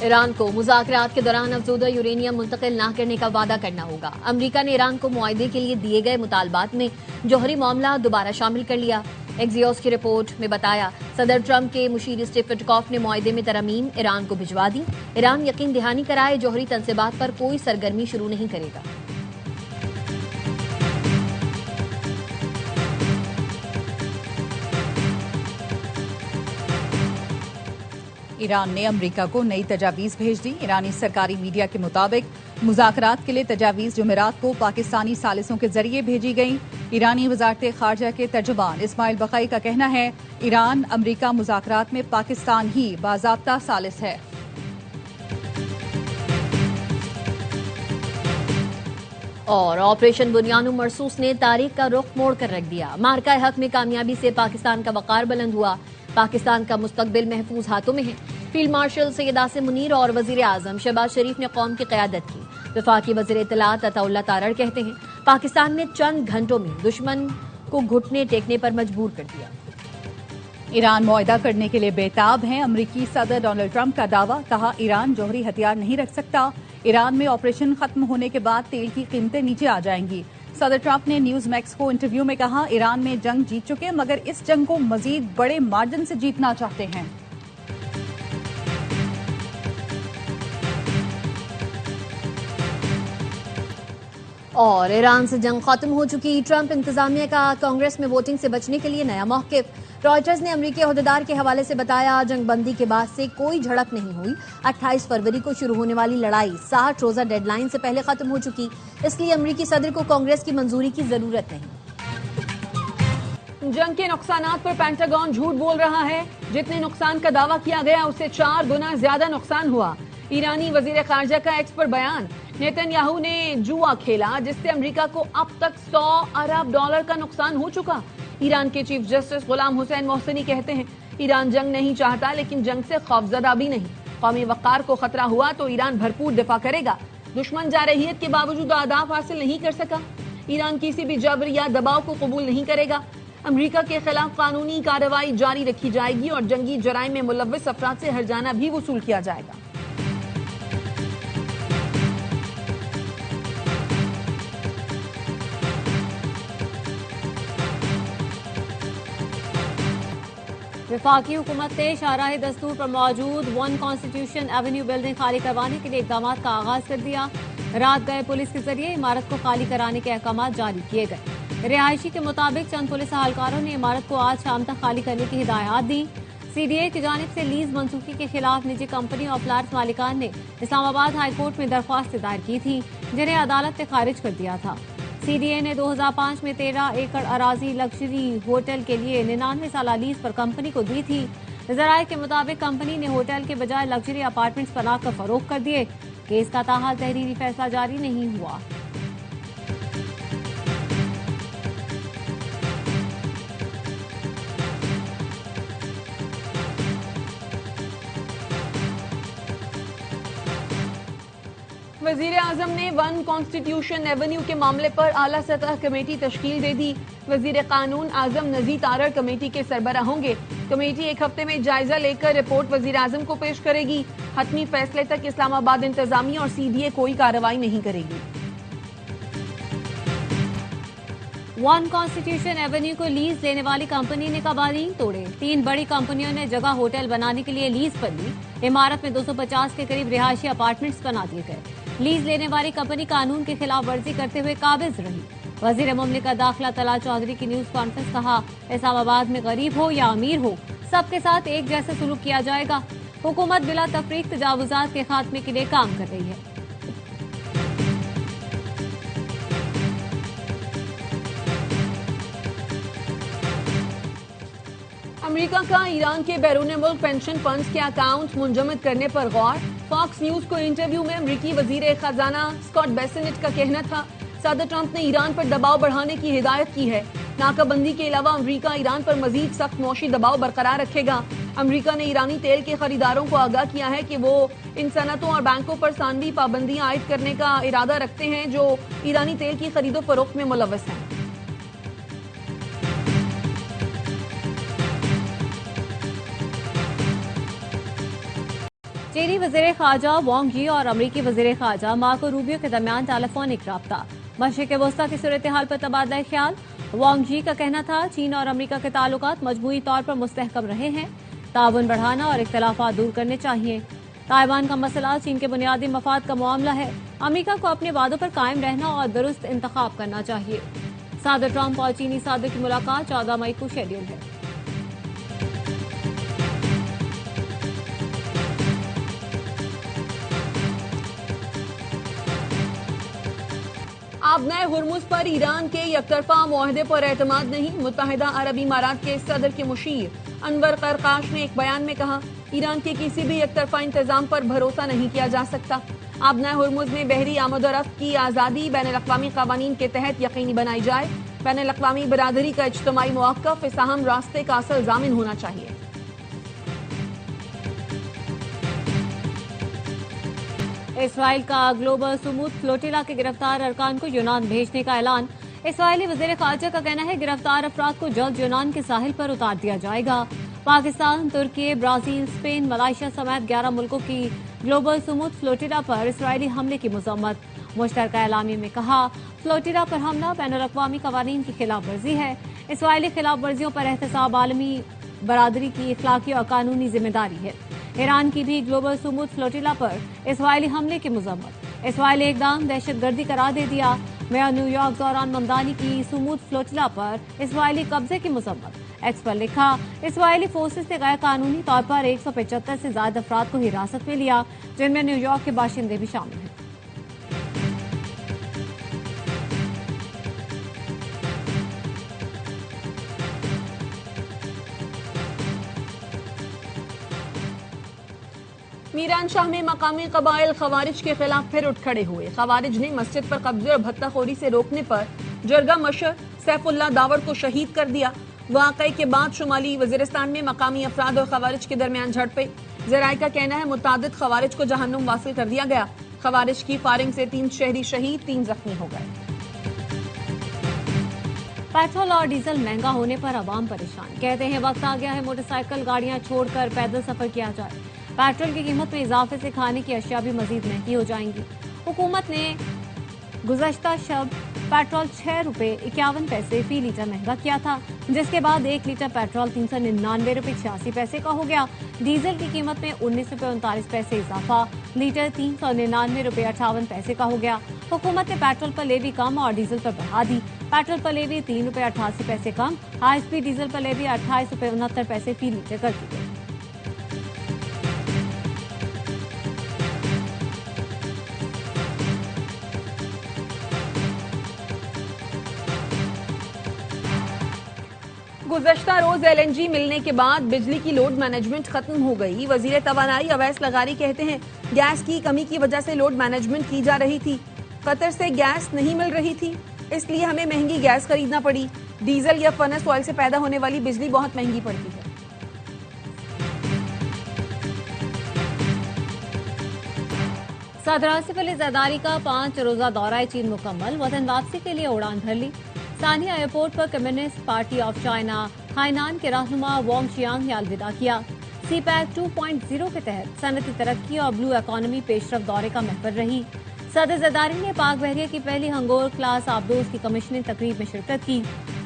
Iran को मुज़ाकरात के दौरान अफजूदा यूरेनियम मुंतकिल न करने का वादा करना होगा। अमरीका ने ईरान को मुआहदे के लिए दिए गए मुतालबात में जौहरी मामला दोबारा शामिल कर लिया। एक्सियोस की रिपोर्ट में बताया, सदर ट्रंप के मुशीर स्टीव विटकॉफ ने मुआहदे में तरमीम ईरान को भिजवा दी। ईरान यकीन दहानी कराए जौहरी तनसीबात पर कोई सरगर्मी शुरू नहीं करेगा। ईरान ने अमरीका को नई तजावीज़ भेज दी। ईरानी सरकारी मीडिया के मुताबिक मुज़ाकरात के लिए तजावीज़ जुमेरात को पाकिस्तानी सालिसों के जरिए भेजी गई। ईरानी वज़ारत ख़ारजा के तर्जुमान इस्माइल बक़ई का कहना है, ईरान अमरीका मुज़ाकरात में पाकिस्तान ही बाज़ाब्ता सालिस है। और ऑपरेशन बुनियानु मरसूस ने तारीख का रुख मोड़ कर रख दिया। मार्का हक में कामयाबी से पाकिस्तान का वक़ार बुलंद हुआ। पाकिस्तान का मुस्तकबिल महफूज हाथों में है। फील्ड मार्शल सैयद आसिम मुनीर और वजीर आजम शहबाज शरीफ ने कौम की क़यादत की। वफाकी वज़ीर इत्तलात अताउल्लाह तारड़ कहते हैं, पाकिस्तान ने चंद घंटों में दुश्मन को घुटने टेकने पर मजबूर कर दिया। ईरान मुआहदा करने के लिए बेताब है। अमरीकी सदर डोनाल्ड ट्रंप का दावा, कहा ईरान जौहरी हथियार नहीं रख सकता। ईरान में ऑपरेशन खत्म होने के बाद तेल की कीमतें नीचे आ जाएंगी। सदर ट्रंप ने न्यूज मैक्स को इंटरव्यू में कहा, ईरान में जंग जीत चुके मगर इस जंग को मजीद बड़े मार्जिन से जीतना चाहते हैं। और ईरान से जंग खत्म हो चुकी। ट्रंप इंतजामिया का कांग्रेस में वोटिंग से बचने के लिए नया मौक़िफ़। रॉयटर्स ने अमरीकी अहदेदार के हवाले से बताया, जंगबंदी के बाद से कोई झड़प नहीं हुई। 28 फरवरी को शुरू होने वाली लड़ाई 60 रोजा डेडलाइन से पहले खत्म हो चुकी, इसलिए अमरीकी सदर को कांग्रेस की मंजूरी की जरूरत नहीं। जंग के नुकसानात पर पेंटागन झूठ बोल रहा है। जितने नुकसान का दावा किया गया उससे 4 गुना ज्यादा नुकसान हुआ। ईरानी वजीर खारजा का एक्स पर बयान, नेतन्याहू ने जुआ खेला जिससे अमेरिका को अब तक $100 अरब का नुकसान हो चुका। ईरान के चीफ जस्टिस गुलाम हुसैन मोहसिनी कहते हैं, ईरान जंग नहीं चाहता लेकिन जंग से खौफजदा भी नहीं। कौमी वक़ार को खतरा हुआ तो ईरान भरपूर दिफा करेगा। दुश्मन जारहियत के बावजूद अहदाफ हासिल नहीं कर सका। ईरान किसी भी जबर या दबाव को कबूल नहीं करेगा। अमेरिका के खिलाफ कानूनी कार्रवाई जारी रखी जाएगी और जंगी जराइम में मुलव्विस अफराद से हर्जाना भी वसूल किया जाएगा। वफाकी हुकूमत ने शाहराह दस्तूर पर मौजूद वन कॉन्स्टिट्यूशन एवेन्यू बिल्डिंग खाली करवाने के लिए इकदाम का आगाज कर दिया। रात गए पुलिस के जरिए इमारत को खाली कराने के अहकाम जारी किए गए। रिहायशी के मुताबिक चंद पुलिस अहलकारों ने इमारत को आज शाम तक खाली करने की हिदायत दी। CDA की जानिब से लीज मनसूखी के खिलाफ निजी कंपनी और फ्लैट्स मालिकान ने इस्लामाबाद हाईकोर्ट में दरख्वास्त दायर की थी, जिन्हें अदालत ने खारिज कर दिया था। CDA ने 2005 में 13 एकड़ अराजी लग्जरी होटल के लिए 99 साल लीज पर कंपनी को दी थी। जराये के मुताबिक कंपनी ने होटल के बजाय लग्जरी अपार्टमेंट्स बनाकर फरोख्त कर दिए। केस का ताहाल तहरीरी फैसला जारी नहीं हुआ। वजीर आजम ने वन कॉन्स्टिट्यूशन एवेन्यू के मामले पर आला सतह कमेटी तश्कील दे दी। वजीर कानून आजम नजीर तारड़ कमेटी के सरबराह होंगे। कमेटी एक हफ्ते में जायजा लेकर रिपोर्ट वजीर आजम को पेश करेगी। हतमी फैसले तक इस्लामाबाद इंतजामिया और CDA कोई कार्रवाई नहीं करेगी। वन कॉन्स्टिट्यूशन एवेन्यू को लीज लेने वाली कंपनी ने कवानीन तोड़े। 3 बड़ी कंपनियों ने जगह होटल बनाने के लिए लीज पर ली। इमारत में 250 के करीब रिहायशी अपार्टमेंट्स बना दिए गए। लीज लेने वाली कंपनी कानून की खिलाफ वर्जी करते हुए काबिज रही। वजीर मुमलिकत दाखिला तलाल चौधरी की न्यूज कॉन्फ्रेंस, कहा, इस्लामाबाद में गरीब हो या अमीर हो सबके साथ एक जैसा सलूक किया जाएगा। हुकूमत बिला तफरीक तजावुजात के खात्मे के लिए काम कर रही है। अमेरिका का ईरान के बैरून मुल्क पेंशन फंड्स के अकाउंट मुंजमद करने पर गौर। फॉक्स न्यूज को इंटरव्यू में अमेरिकी वजीर खजाना स्कॉट बेसेनेट का कहना था, सदर ट्रंप ने ईरान पर दबाव बढ़ाने की हिदायत की है। नाकाबंदी के अलावा अमेरिका ईरान पर मजीद सख्त मौशी दबाव बरकरार रखेगा। अमेरिका ने ईरानी तेल के खरीदारों को आगाह किया है कि वो इन सनतों और बैंकों पर सानवी पाबंदियां आयद करने का इरादा रखते हैं जो ईरानी तेल की खरीदो फरोख्त में मुलव्वस हैं। चीनी वजीर खारजा वांग यी और अमरीकी वजीर खारजा मार्को रूबियो के दरमियान टेलीफोनिक राब्ता। मशरिक वस्ता की सूरत हाल पर तबादला ख्याल। वांग यी का कहना था चीन और अमरीका के ताल्लुकात मजमूई तौर पर मुस्तहकम रहे हैं, ताउन बढ़ाना और इख्तलाफात दूर करने चाहिए। ताइवान का मसला चीन के बुनियादी मफाद का मामला है, अमरीका को अपने वादों पर कायम रहना और दुरुस्त इंतखाब करना चाहिए। सदर ट्रंप और चीनी सदर की मुलाकात 14 मई को शेड्यूल है। आबनाए हुर्मुज पर ईरान के यकतरफा मुआहदे पर एतमाद नहीं। मुत्तहिदा अरब इमारात के सदर के मुशीर अनवर करकाश ने एक बयान में कहा, ईरान के किसी भी यकतरफा इंतजाम पर भरोसा नहीं किया जा सकता। आबनाए हुर्मुज में बहरी आमदोरफ्त की आज़ादी बैनुल-अक़वामी क़वानीन के तहत यकीनी बनाई जाए। बैनुल-अक़वामी बरादरी का इज्तिमाई मौक़िफ़ इस अहम रास्ते का असल ज़ामिन होना चाहिए। इसराइल का ग्लोबल सुमूद फ्लोटिला के गिरफ्तार अरकान को यूनान भेजने का ऐलान। इसराइली वज़ीर ख़ारजा का कहना है गिरफ्तार अफराद को जल्द यूनान के साहिल पर उतार दिया जाएगा। पाकिस्तान, तुर्की, ब्राजील, स्पेन, मलाइशिया समेत 11 मुल्कों की ग्लोबल सुमूद फ्लोटिला पर इसराइली हमले की मज़म्मत। मुश्तरका एलामी में कहा, फ्लोटिला पर हमला बैनुल-अक़वामी क़वानीन की खिलाफ वर्जी है। इसराइली खिलाफ वर्जियों पर एहतसाब आलमी बरादरी की इखलाकी और कानूनी जिम्मेदारी है। ईरान की भी ग्लोबल सुमूद फ्लोटिला पर इसराइली हमले की मज़म्मत। इसराइली इक़दाम दहशतगर्दी करार दे दिया। मेयर न्यूयॉर्क दौरान ममदानी की सुमूद फ्लोटिला पर इसराइली कब्जे की मज़म्मत। एक्स पर लिखा, इसराइली फोर्सेस ने गैर कानूनी तौर पर 175 से ज्यादा अफराद को हिरासत में लिया, जिनमें न्यूयॉर्क के बाशिंदे भी शामिल हैं। मीरानशाह में मकामी कबाइल खवारिज के खिलाफ फिर उठ खड़े हुए। खवारिज ने मस्जिद पर कब्जे और भत्ताखोरी से रोकने पर जरगा मशर सैफुल्लाह दावर को शहीद कर दिया। वाक़े के बाद शुमाली वजीरिस्तान में मकामी अफराद और खवारिज के दरमियान झड़पें। ज़राए का कहना है मुतादिद खवारिज को जहन्नुम वासिल कर दिया गया। खवारिज की फायरिंग से 3 शहरी शहीद, 3 जख्मी हो गए। पेट्रोल और डीजल महंगा होने पर आवाम परेशान। कहते हैं वक्त आ गया है मोटरसाइकिल गाड़ियां छोड़कर पैदल सफर किया जाए। पेट्रोल की कीमत में इजाफे से खाने की अशिया भी मजीद महंगी हो जाएंगी। हुकूमत ने गुज़श्ता शब पेट्रोल 6 रुपये 51 पैसे फी लीटर महंगा किया था, जिसके बाद 1 लीटर पेट्रोल 399 रुपये 86 पैसे का हो गया। डीजल की कीमत में 19 रुपये 39 पैसे इजाफा, लीटर 399 रुपये 58 पैसे का हो गया। हुकूमत ने पेट्रोल पर लेवी कम और डीजल पर बढ़ा दी। पेट्रोल पर लेवी 3 रुपये 88 पैसे कम, हाई स्पीड डीजल पर लेवी 28 रुपये 69 पैसे फी लीटर कर दी गई। गुज़श्ता रोज LNG मिलने के बाद बिजली की लोड मैनेजमेंट खत्म हो गई। वजीर तवानाई अवैस लगारी कहते हैं गैस की कमी की वजह से लोड मैनेजमेंट की जा रही थी। कतर से गैस नहीं मिल रही थी, इसलिए हमें महंगी गैस खरीदना पड़ी। डीजल या फर्नेस ऑयल से पैदा होने वाली बिजली बहुत महंगी पड़ती है। सदर आसिफ अली जरदारी का 5 रोजा दौरा चीन मुकम्मल। वतन वापसी के लिए उड़ान भर ली। सानिया एयरपोर्ट पर communist party of China Hainan के रहनुमा वांग चियांग ने अलविदा किया। CPEC 2.0 के तहत सनती तरक्की और ब्लू इकॉनमी पेशरफ दौरे का महवर रही। सदर जरदारी ने पाक बहरिया की पहली हंगोर क्लास आबदोज की कमिश्निंग तकरीब में शिरकत की।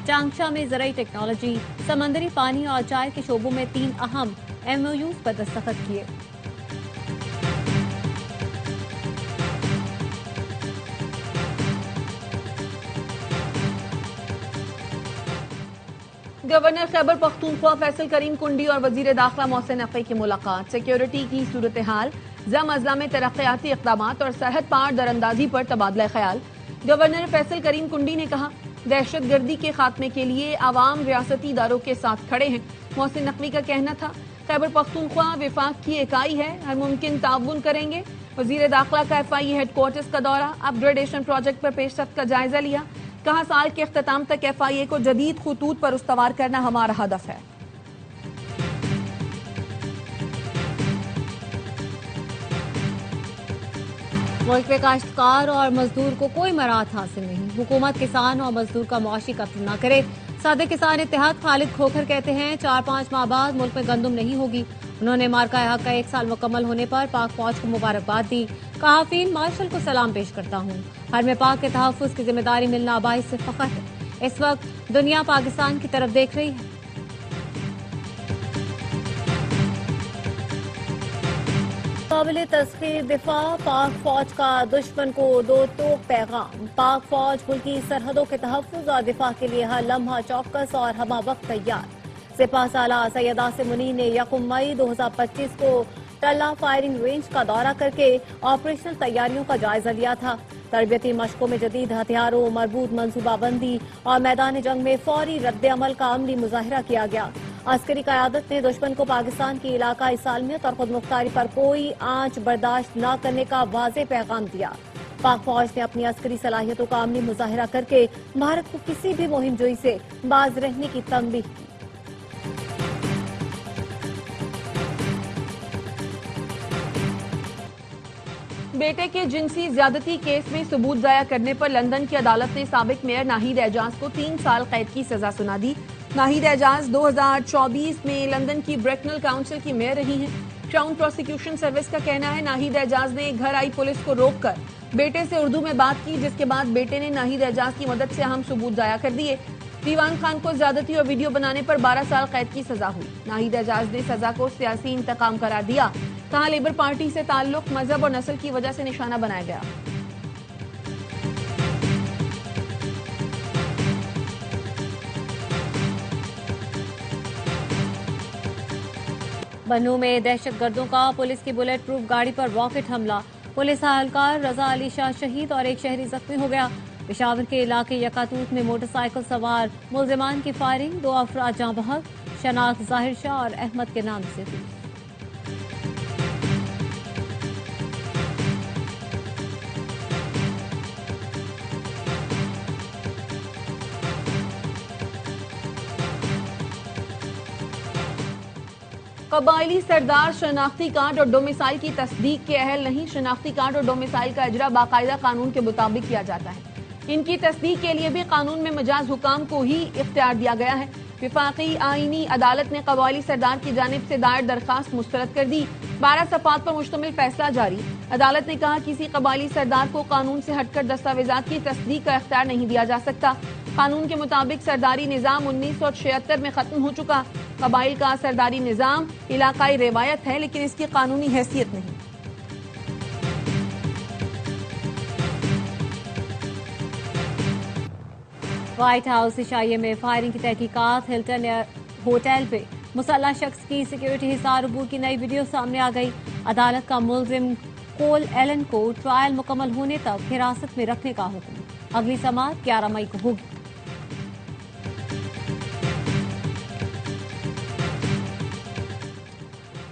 चांगशा में ज़राई टेक्नोलॉजी, समंदरी पानी और चाय के शोबों में 3 अहम MOUs पर दस्तखत किए। गवर्नर खैबर पख्तूनख्वा फैसल करीम कुंडी और वजीर दाखिला मोहसिन नकवी की मुलाकात। सिक्योरिटी की सूरत हाल, जम अजला में तरक्याती इक़दाम और सरहद पार दरअंदाजी पर तबादला ख्याल। गवर्नर फैसल करीम कुंडी ने कहा दहशत गर्दी के खात्मे के लिए आवाम रियासती इदारों के साथ खड़े हैं। मोहसिन नकवी का कहना था खैबर पख्तूनख्वा विफाक की इकाई है, हर मुमकिन ताउन करेंगे। वजीर दाखिला का FIE हेडक्वार्टर्स का दौरा, अपग्रेडेशन प्रोजेक्ट पर पेशरफ्त का जायजा लिया। कहा साल के अख्ताम तक FIA को जदीद खुतूत पर उस्तवार करना हमारा हदफ है। मुल्क में काश्तकार और मजदूर को कोई मराहत हासिल नहीं। हुकूमत किसान और मजदूर का मुआशी कत्ल न करे। सदर किसान इत्तेहाद खालिद खोखर कहते हैं 4-5 माह बाद मुल्क में गंदम नहीं होगी। उन्होंने मार्का हक का 1 साल मुकम्मल होने पर पाक फौज को मुबारकबाद दी। कहा, फील्ड मार्शल को सलाम पेश करता हूँ। हर में पाक के तहफ़्फ़ुज़ की जिम्मेदारी मिलना बाइस से फख्र है। इस वक्त दुनिया पाकिस्तान की तरफ देख रही है। काबिल तस्खीर दिफा, पाक फौज का दुश्मन को दो टोक पैगाम। पाक फौज मुल्की सरहदों के तहफ़्फ़ुज़ और दिफा के लिए हर लम्हा चौकस और हमा वक्त तैयार। सिपह सालार सैयद आसिम मुनीर ने 1 मई 2025 को टल्ला फायरिंग रेंज का दौरा करके ऑपरेशनल तैयारियों का जायजा लिया था। तरबियती मशकों में जदीद हथियारों, मरबूत मनसूबाबंदी और मैदान जंग में फौरी रद्द अमल का अमली मुजाहिरा किया गया। अस्करी क़यादत ने दुश्मन को पाकिस्तान की इलाकाई सालमियत और खुद मुख्तारी पर कोई आंच बर्दाश्त न करने का वाज़ेह पैगाम दिया। पाक फौज ने अपनी अस्करी सलाहियतों का अमली मुजाहिरा करके भारत को किसी भी मुहिम जोई से बाज रहने की तंबीह की। बेटे के जिनसी ज्यादती केस में सबूत जाया करने पर लंदन की अदालत ने साबिक मेयर नाहिद एजाज को 3 साल कैद की सजा सुना दी। नाहिद एजाज 2024 में लंदन की ब्रेकनल काउंसिल की मेयर रही हैं। क्राउन प्रोसिक्यूशन सर्विस का कहना है नाहिद एजाज ने घर आई पुलिस को रोककर बेटे से उर्दू में बात की, जिसके बाद बेटे ने नाहिद एजाज की मदद से अहम सबूत जाया कर दिए। दीवान खान को ज्यादती और वीडियो बनाने पर 12 साल कैद की सजा हुई। नाहिद एजाज ने सजा को सियासी इंतकाम करार दिया। कहा, लेबर पार्टी से ताल्लुक मजहब और नस्ल की वजह से निशाना बनाया गया। बन्नू में दहशतगर्दों का पुलिस की बुलेट प्रूफ गाड़ी पर रॉकेट हमला। पुलिस एहलकार रजा अली शाह शहीद और एक शहरी जख्मी हो गया। पेशावर के इलाके यकातूत में मोटरसाइकिल सवार मुल्जिमान की फायरिंग, 2 अफराद जाँ बहक। शनाख्त जाहिर शाह और अहमद के नाम से हुई। कबायली सरदार शनाख्ती कार्ड और डोमिसाइल की तस्दीक के अहल नहीं। शनाख्ती कार्ड और डोमिसाइल का इजरा बाकायदा कानून के मुताबिक किया जाता है। इनकी तस्दीक के लिए भी कानून में मजाज हुकाम को ही इख्तियार दिया गया है। विफाकी आईनी अदालत ने कबायली सरदार की जानिब से दायर दरखास्त मुस्तरद कर दी। 12 सफ़ात पर मुश्तमिल फैसला जारी। अदालत ने कहा, किसी कबायली सरदार को कानून से हटकर दस्तावेजात की तस्दीक का इख्तियार नहीं दिया जा सकता। कानून के मुताबिक सरदारी निज़ाम 1976 में खत्म हो चुका। कबाइल का सरदारी निज़ाम इलाकाई रिवायत है, लेकिन इसकी कानूनी हैसियत नहीं। व्हाइट हाउस इशाइये में फायरिंग की तहकीकात। हिल्टन होटल पे मुसल्लह शख्स की सिक्योरिटी हिसार अबूर की नई वीडियो सामने आ गई। अदालत का मुल्जिम कोल एलन को ट्रायल मुकम्मल होने तक हिरासत में रखने का हुक्म। अगली समाअत 11 मई को होगी।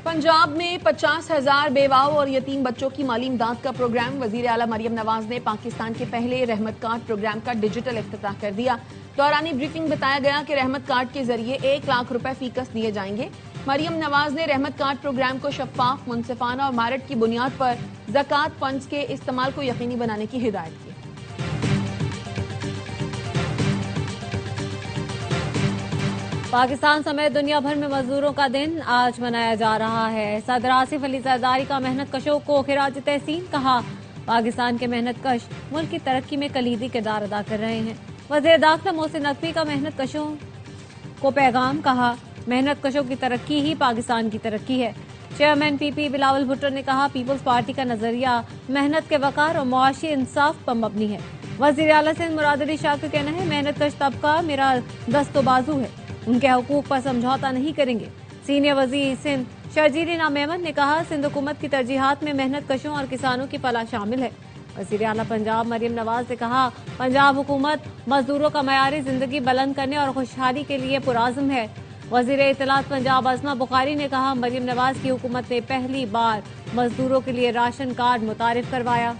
पंजाब में 50,000 बेवाओं और यतीम बच्चों की माली इमदाद का प्रोग्राम। वजीर आला मरियम नवाज ने पाकिस्तान के पहले रहमत कार्ड प्रोग्राम का डिजिटल इफ्तिताह कर दिया। दौरानी ब्रीफिंग बताया गया कि रहमत कार्ड के जरिए 1 लाख रुपए फीकस दिए जाएंगे। मरियम नवाज ने रहमत कार्ड प्रोग्राम को शफाफ, मुनसिफाना और मेरिट की बुनियाद पर ज़कात फंड्स के इस्तेमाल को यकीनी बनाने की हिदायत की। पाकिस्तान समेत दुनिया भर में मजदूरों का दिन आज मनाया जा रहा है। सदर आसिफ अली जरदारी का मेहनत कशों को खिराज तहसीन। कहा, पाकिस्तान के मेहनत कश मुल्क की तरक्की में कलीदी किरदार अदा कर रहे हैं। वज़ीर दाखिला मोहसिन नकवी का मेहनत कशों को पैगाम। कहा, मेहनत कशों की तरक्की ही पाकिस्तान की तरक्की है। चेयरमैन पीपी बिलावल भुट्टो ने कहा, पीपल्स पार्टी का नजरिया मेहनत के वकार और मुआशी इंसाफ पर मबनी है। वज़ीर आला सिंध मुराद अली शाह का कहना है, मेहनत कश तबका मेरा दस्तो बाजू है, उनके हकूक पर समझौता नहीं करेंगे। सीनियर वजीर सिंध शर्जील नाम अहमद ने कहा, सिंध हुकूमत की तरजीहात में मेहनत कशों और किसानों की फलाह शामिल है। वज़ीर आला पंजाब मरियम नवाज ने कहा, पंजाब हुकूमत मजदूरों का मयारी जिंदगी बुलंद करने और खुशहाली के लिए पुराज़म है। वज़ीर इत्तलात पंजाब अज़मा बुखारी ने कहा, मरियम नवाज की हुकूमत ने पहली बार मजदूरों के लिए राशन कार्ड मुतारिफ करवाया।